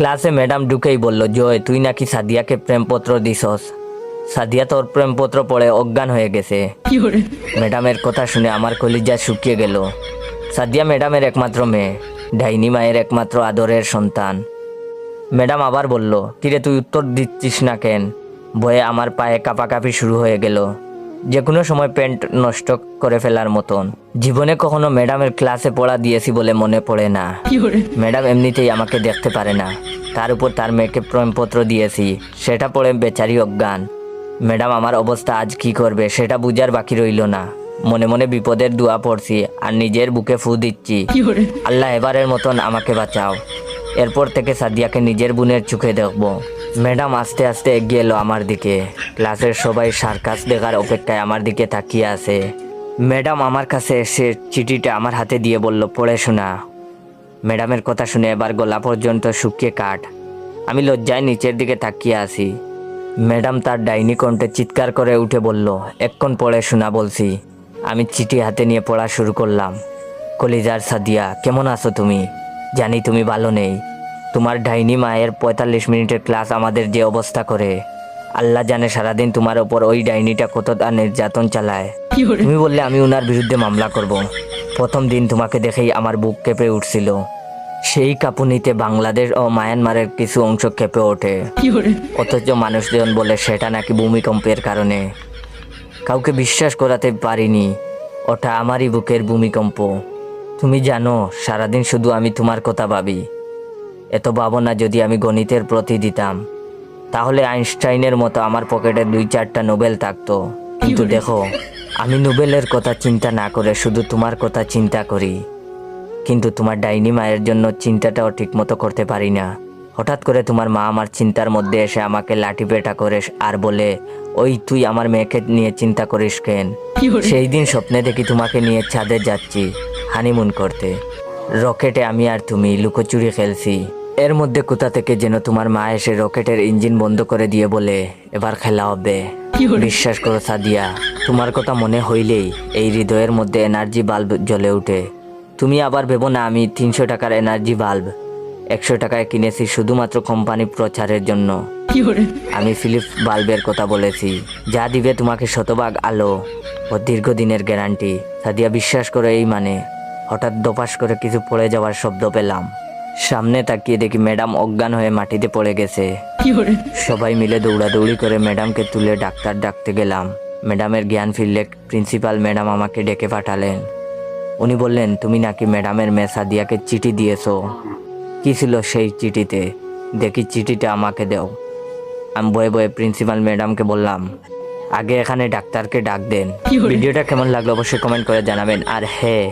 ক্লাসে ম্যাডাম ঢুকেই বলল, জয় তুই নাকি সাদিয়াকে প্রেমপত্র দিছস। সাদিয়া তোর প্রেমপত্র পড়ে অজ্ঞান হয়ে গেছে। ম্যাডামের কথা শুনে আমার কলিজা শুকিয়ে গেল। সাদিয়া ম্যাডামের একমাত্র মেয়ে, ডাইনি মায়ের একমাত্র আদরের সন্তান। ম্যাডাম আবার বলল, কিরে তুই উত্তর দিচ্ছিস না কেন? ভয়ে আমার পায়ে কাঁপাকাঁপি শুরু হয়ে গেল, যে কোনো সময় প্যান্ট নষ্ট করে ফেলার মতন। জীবনে কখনো ম্যাডামের ক্লাসে পড়া দিয়েছি বলে মনে পড়ে না। ম্যাডাম এমনিতেই আমাকে দেখতে পারে না, তার উপর তার মেয়েকে প্রেমপত্র দিয়েছি, সেটা পড়ে বেচারি অজ্ঞান। ম্যাডাম আমার অবস্থা আজ কি করবে সেটা বুঝার বাকি রইল না। মনে মনে বিপদের দোয়া পড়ছি আর নিজের বুকে ফু দিচ্ছি, আল্লাহ এবারের মতন আমাকে বাঁচাও। এরপর থেকে সাদিয়াকে নিজের বোনের চোখে দেখব। ম্যাডাম আস্তে আস্তে এগিয়ে এলো আমার দিকে। ক্লাসের সবাই সার্কাস দেখার অপেক্ষায় আমার দিকে তাকিয়ে আছে। ম্যাডাম আমার কাছে এসে চিঠিটা আমার হাতে দিয়ে বলল, পড়ে শোনা। ম্যাডামের কথা শুনে এবার গলা পর্যন্ত শুকিয়ে কাঠ। আমি লজ্জায় নিচের দিকে তাকিয়ে আছি। ম্যাডাম তার ডাইনি কণ্ঠে চিৎকার করে উঠে বলল, এক্ষণ পড়ে শোনা বলছি। আমি চিঠি হাতে নিয়ে পড়া শুরু করলাম। কলিজার সাদিয়া, কেমন আছো তুমি? জানি তুমি ভালো নেই। তোমার ডাইনি মায়ের 45 মিনিটের ক্লাস আমাদের যে অবস্থা করে, আল্লাহ জানে সারাদিন তোমার ওপর ওই ডাইনিটা কতটা নির্যাতন চালায়। তুমি বললে আমি ওনার বিরুদ্ধে মামলা করব। প্রথম দিন তোমাকে দেখেই আমার বুক কেঁপে উঠছিল। সেই কাঁপুনিতে বাংলাদেশ ও মায়ানমারের কিছু অংশ কেঁপে ওঠে, অথচ মানুষজন বলে সেটা নাকি ভূমিকম্পের কারণে। কাউকে বিশ্বাস করাতে পারিনি, ওটা আমারই বুকের ভূমিকম্প। তুমি জানো সারাদিন শুধু আমি তোমার কথা ভাবি। এত ভাবনা যদি আমি গণিতের প্রতি দিতাম, তাহলে আইনস্টাইনের মতো আমার পকেটে 2-4টা নোবেল থাকতো। কিন্তু দেখো, আমি নোবেলের কথা চিন্তা না করে শুধু তোমার কথা চিন্তা করি। কিন্তু তোমার ডাইনি মায়ের জন্য চিন্তাটাও ঠিক মতো করতে পারি না। হঠাৎ করে তোমার মা আমার চিন্তার মধ্যে এসে আমাকে লাঠি পেটা করে আর বলে, ওই তুই আমার মেয়েকে নিয়ে চিন্তা করিস কেন? সেই দিন স্বপ্নে দেখি তোমাকে নিয়ে ছাদে যাচ্ছি হানিমুন করতে। রকেটে আমি আর তুমি লুকোচুরি খেলছি। এর মধ্যে কোথা থেকে যেন তোমার মা এসে রকেটের ইঞ্জিন বন্ধ করে দিয়ে বলে, এবার খেলা হবে। বিশ্বাস করো সাদিয়া, তোমার কথা মনে হইলেই এই হৃদয়ের মধ্যে এনার্জি বাল্ব জ্বলে উঠে। তুমি আবার ভেবো না আমি 300 টাকার এনার্জি বাল্ব 100 টাকায় কিনেছি শুধুমাত্র কোম্পানি প্রচারের জন্য। আমি ফিলিপস বাল্বের কথা বলেছি, যা দিবে তোমাকে শতভাগ আলো ও দীর্ঘদিনের গ্যারান্টি। সাদিয়া বিশ্বাস করে এই মানে। হঠাৎ দপাস করে কিছু পড়ে যাওয়ার শব্দ পেলাম। সামনে তাকিয়ে দেখি ম্যাডাম অজ্ঞান হয়ে মাটিতে পড়ে গেছে। সবাই মিলে দৌড়াদৌড়ি করে ম্যাডামকে তুলে ডাক্তার ডাকতে গেলাম। ম্যাডামের জ্ঞান ফিরলে প্রিন্সিপাল ম্যাডাম আমাকে ডেকে পাঠালেন। উনি বললেন, তুমি নাকি ম্যাডামের মেয়ে সাদিয়াকে চিঠি দিয়েছো। কি ছিল সেই চিঠিতে? দেখি চিঠিটা আমাকে দাও। আমি বয়ে বয়ে প্রিন্সিপাল ম্যাডামকে বললাম, আগে এখানে ডাক্তারকে ডাক দেন। ভিডিওটা কেমন লাগলো অবশ্যই কমেন্ট করে জানাবেন। আর হ্যাঁ,